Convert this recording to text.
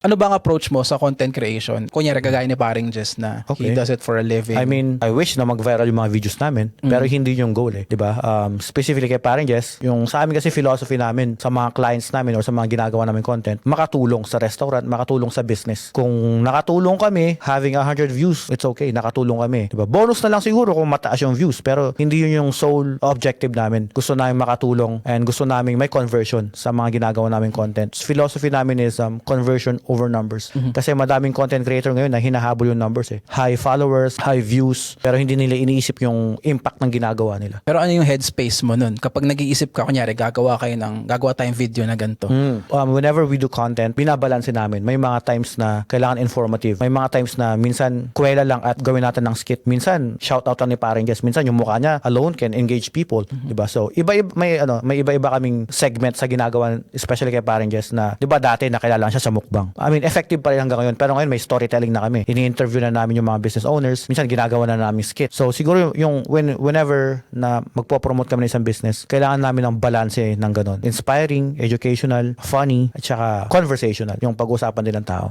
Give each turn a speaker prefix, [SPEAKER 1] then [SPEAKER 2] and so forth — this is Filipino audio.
[SPEAKER 1] Ano ba ang approach mo sa content creation? Kunyari, kagaya ni paring Jess na he
[SPEAKER 2] Okay.
[SPEAKER 1] does it for a living.
[SPEAKER 2] I mean, I wish na mag-viral yung mga videos namin, pero hindi yung goal eh, 'di ba? Specifically kay Paring Jess, yung sa amin kasi philosophy namin sa mga clients namin or sa mga ginagawa namin content, makatulong sa restaurant, makatulong sa business. Kung nakatulong kami, having 100 views, it's okay, nakatulong kami, 'di ba? Bonus na lang siguro kung mataas yung views, pero hindi yun yung sole objective namin. Gusto namin makatulong and gusto namin may conversion sa mga ginagawa namin content. Philosophy namin is conversion over numbers. Kasi madaming content creator ngayon na hinahabol yung numbers eh. High followers, high views, pero hindi nila iniisip yung impact ng ginagawa nila.
[SPEAKER 1] Pero ano yung headspace mo nun? Kapag nag-iisip ka, kunyari, gagawa tayong video na ganito.
[SPEAKER 2] Whenever we do content, binabalanse namin. May mga times na kailangan informative. May mga times na minsan kuwela lang at gawin natin ng skit. Minsan shoutout lang ni Paring Jess. Minsan yung mukha niya alone can engage people, 'di ba? So iba-iba may iba-iba kaming segment sa ginagawa, especially kay Paring Jess na 'di ba dati nakilala siya sa mukbang. I mean, effective pa rin hanggang ngayon, pero ngayon may storytelling na kami. Ini-interview na namin yung mga business owners. Minsan ginagawa na namin skit. So siguro yung whenever na magpo-promote kami ng isang business, kailangan namin ng balanse ng ganun. Inspiring, educational, funny, at saka conversational yung pag-usapan din ng tao.